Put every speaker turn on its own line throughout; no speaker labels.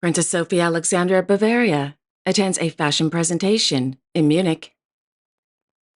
Princess Sophie Alexandra of Bavaria attends a fashion presentation in Munich.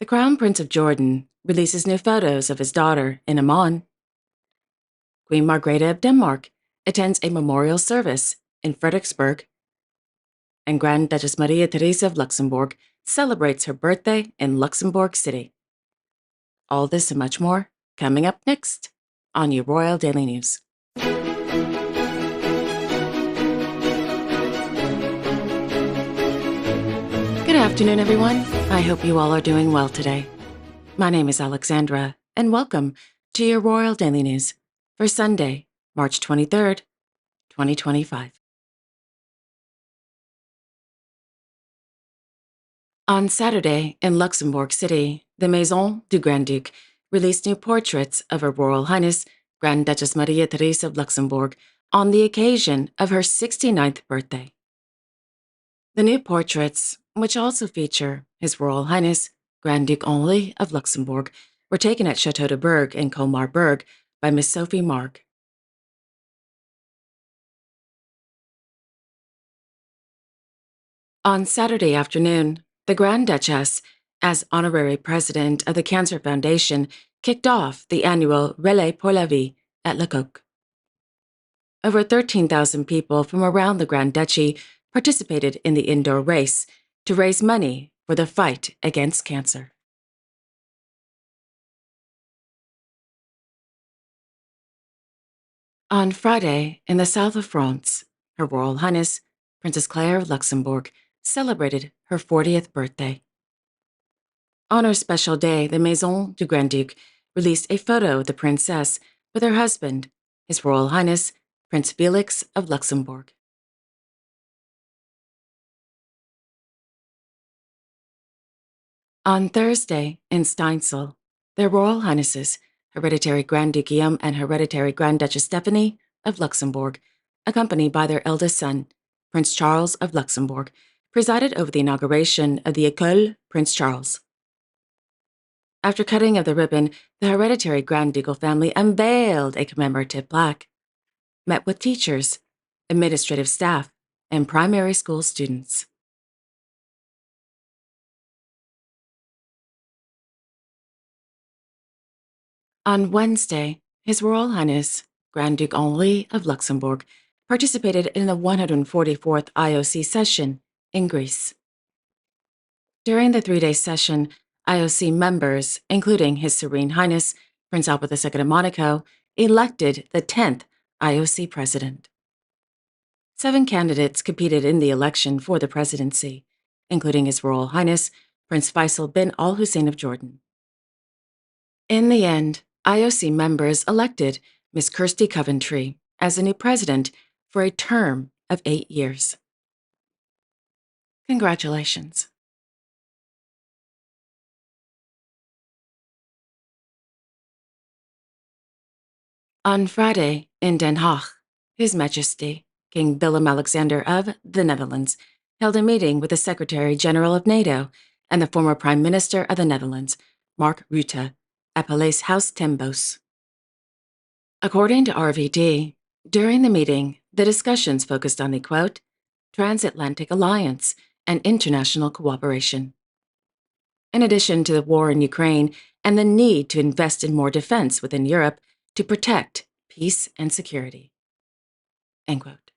The Crown Prince of Jordan releases new photos of his daughter in Amman. Queen Margrethe of Denmark attends a memorial service in Frederiksberg. And Grand Duchess Maria Theresa of Luxembourg celebrates her birthday in Luxembourg City. All this and much more coming up next on your Royal Daily News. Good afternoon, everyone. I hope you all are doing well today. My name is Alexandra, and welcome to your Royal Daily News for Sunday, March 23rd, 2025. On Saturday in Luxembourg City, the Maison du Grand-Duc released new portraits of Her Royal Highness Grand Duchess Maria Theresa of Luxembourg on the occasion of her 69th birthday. The new portraits, which also feature His Royal Highness Grand Duke Henri of Luxembourg, were taken at Chateau de Berg in Colmar-Berg by Miss Sophie Marg. On Saturday afternoon, the Grand Duchess, as honorary president of the Cancer Foundation, kicked off the annual Relais pour la Vie at Le Coq. Over 13,000 people from around the Grand Duchy participated in the indoor race to raise money for the fight against cancer. On Friday, in the south of France, Her Royal Highness Princess Claire of Luxembourg celebrated her 40th birthday. On her special day, the Maison du Grand-Duc released a photo of the princess with her husband, His Royal Highness Prince Felix of Luxembourg. On Thursday, in Steinsel, their Royal Highnesses, Hereditary Grand Duke Guillaume and Hereditary Grand Duchess Stephanie of Luxembourg, accompanied by their eldest son, Prince Charles of Luxembourg, presided over the inauguration of the École Prince Charles. After cutting of the ribbon, the Hereditary Grand Ducal family unveiled a commemorative plaque, met with teachers, administrative staff, and primary school students. On Wednesday, His Royal Highness Grand Duke Henri of Luxembourg participated in the 144th IOC session in Greece. During the three-day session, IOC members, including His Serene Highness Prince Albert II of Monaco, elected the 10th IOC president. 7 candidates competed in the election for the presidency, including His Royal Highness Prince Faisal bin Al Hussein of Jordan. In the end, IOC members elected Ms. Kirsty Coventry as the new president for a term of 8 years. Congratulations. On Friday, in Den Haag, His Majesty King Willem-Alexander of the Netherlands held a meeting with the Secretary General of NATO and the former Prime Minister of the Netherlands, Mark Rutte, at Paleis Huis ten Bosch. According to RVD, during the meeting, the discussions focused on the, quote, transatlantic alliance and international cooperation. In addition to the war in Ukraine and the need to invest in more defense within Europe to protect peace and security. End quote.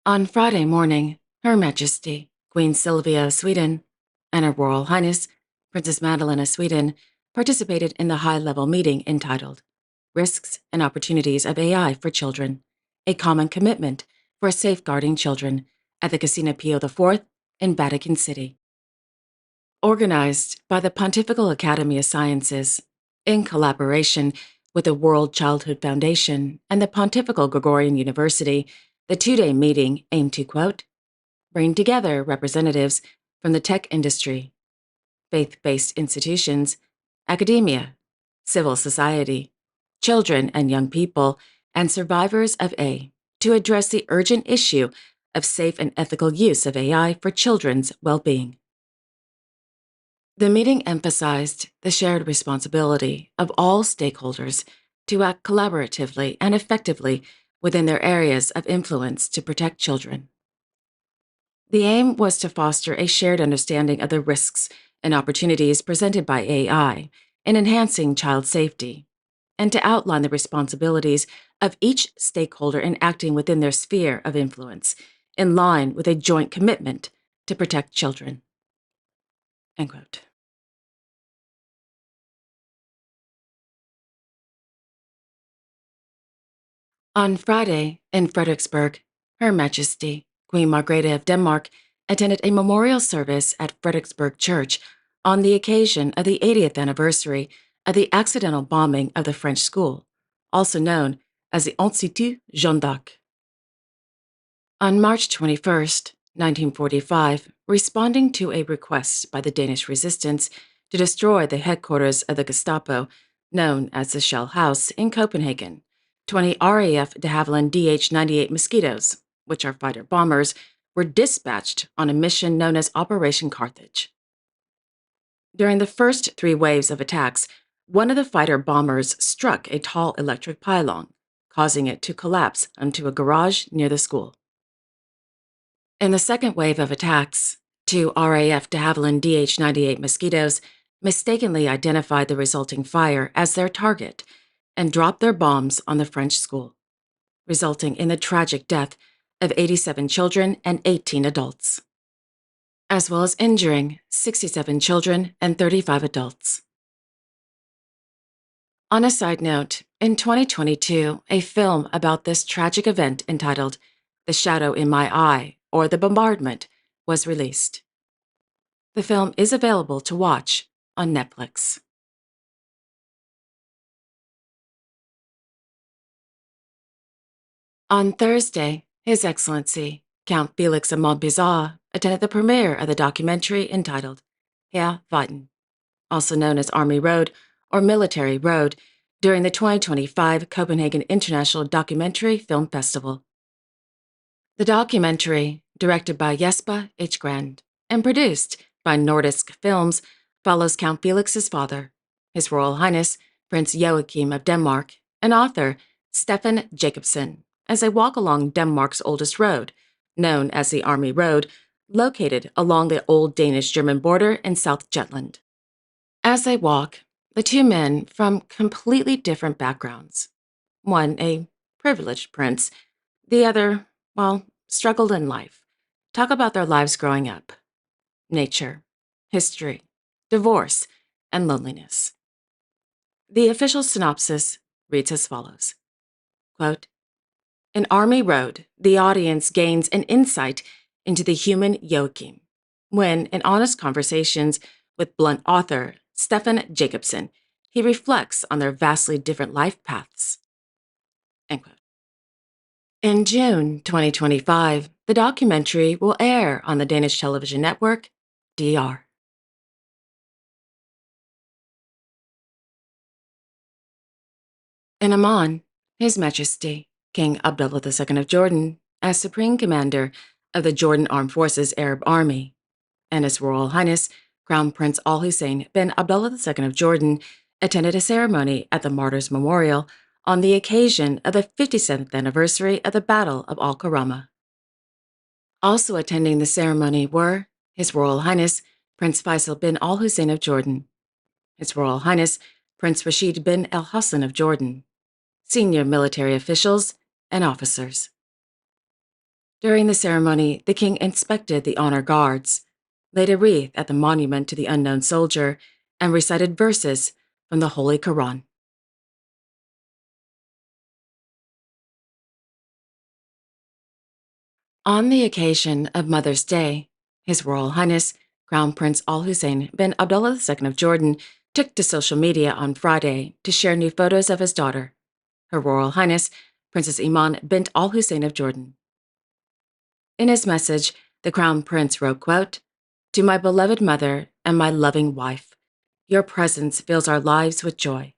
On Friday morning, Her Majesty Queen Sylvia of Sweden and Her Royal Highness Princess Madeleine of Sweden participated in the high-level meeting entitled Risks and Opportunities of AI for Children, a Common Commitment for Safeguarding Children at the Casino Pio IV in Vatican City. Organized by the Pontifical Academy of Sciences, in collaboration with the World Childhood Foundation and the Pontifical Gregorian University, the 2-day meeting aimed to, quote, bring together representatives from the tech industry, faith-based institutions, academia, civil society, children and young people, and survivors of AI to address the urgent issue of safe and ethical use of AI for children's well-being. The meeting emphasized the shared responsibility of all stakeholders to act collaboratively and effectively within their areas of influence to protect children. The aim was to foster a shared understanding of the risks and opportunities presented by AI in enhancing child safety, and to outline the responsibilities of each stakeholder in acting within their sphere of influence, in line with a joint commitment to protect children. End quote. On Friday, in Frederiksberg, Her Majesty, Queen Margrethe of Denmark, attended a memorial service at Frederiksberg Church on the occasion of the 80th anniversary of the accidental bombing of the French school, also known as the Institut Jeanne d'Arc. On March 21, 1945, responding to a request by the Danish resistance to destroy the headquarters of the Gestapo, known as the Shell House in Copenhagen, 20 RAF de Havilland DH-98 Mosquitoes, which are fighter bombers, were dispatched on a mission known as Operation Carthage. During the first 3 waves of attacks, one of the fighter bombers struck a tall electric pylon, causing it to collapse onto a garage near the school. In the second wave of attacks, 2 RAF de Havilland DH-98 Mosquitoes mistakenly identified the resulting fire as their target and dropped their bombs on the French school, resulting in the tragic death of 87 children and 18 adults, as well as injuring 67 children and 35 adults. On a side note, in 2022, a film about this tragic event entitled The Shadow in My Eye, or The Bombardment, was released. The film is available to watch on Netflix. On Thursday, His Excellency, Count Felix of Montbazar, attended the premiere of the documentary entitled Hereditary, also known as Army Road or Military Road, during the 2025 Copenhagen International Documentary Film Festival. The documentary, directed by Jesper H. Grand and produced by Nordisk Films, follows Count Felix's father, His Royal Highness Prince Joachim of Denmark, and author Stefan Jacobsen, as they walk along Denmark's oldest road, known as the Army Road, located along the old Danish-German border in South Jutland. As they walk, the 2 men from completely different backgrounds, one a privileged prince, the other, well, struggled in life, talk about their lives growing up, nature, history, divorce, and loneliness. The official synopsis reads as follows, quote, "In Army Road, the audience gains an insight into the human Joachim when, in honest conversations with blunt author Stefan Jacobsen, he reflects on their vastly different life paths." End quote. In June 2025, the documentary will air on the Danish television network, DR. In Amman, His Majesty, King Abdullah II of Jordan, as Supreme Commander of the Jordan Armed Forces Arab Army, and His Royal Highness Crown Prince Al Hussein bin Abdullah II of Jordan, attended a ceremony at the Martyrs Memorial on the occasion of the 57th anniversary of the Battle of Al-Karama. Also attending the ceremony were His Royal Highness Prince Faisal bin Al Hussein of Jordan, His Royal Highness Prince Rashid bin Al Hassan of Jordan, senior military officials, and officers. During the ceremony, the king inspected the honor guards, laid a wreath at the monument to the unknown soldier, and recited verses from the Holy Quran. On the occasion of Mother's Day, His Royal Highness Crown Prince Al Hussein bin Abdullah II of Jordan took to social media on Friday to share new photos of his daughter, Her Royal Highness Princess Iman bint Al Hussein of Jordan. In his message, the Crown Prince wrote, quote, "To my beloved mother and my loving wife, your presence fills our lives with joy,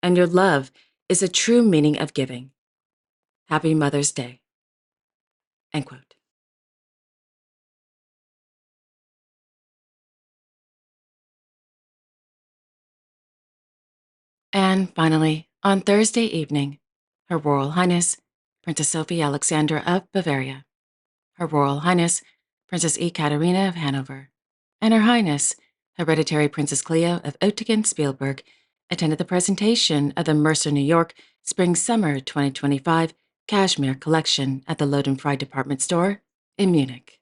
and your love is a true meaning of giving. Happy Mother's Day." End quote. And finally, on Thursday evening, Her Royal Highness Princess Sophie Alexandra of Bavaria, Her Royal Highness Princess Ekaterina of Hanover, and Her Highness Hereditary Princess Cleo of Oettingen-Spielberg attended the presentation of the Mercer New York Spring-Summer 2025 Cashmere Collection at the Lodenfrei department store in Munich.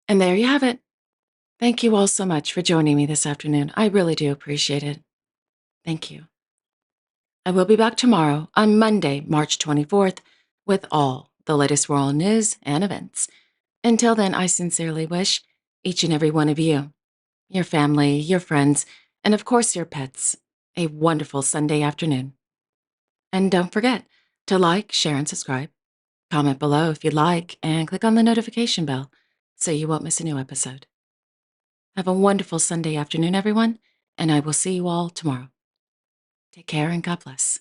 And there you have it. Thank you all so much for joining me this afternoon. I really do appreciate it. Thank you. I will be back tomorrow on Monday, March 24th, with all the latest royal news and events. Until then, I sincerely wish each and every one of you, your family, your friends, and of course your pets, a wonderful Sunday afternoon. And don't forget to like, share, and subscribe. Comment below if you'd like, and click on the notification bell so you won't miss a new episode. Have a wonderful Sunday afternoon, everyone, and I will see you all tomorrow. Take care and God bless.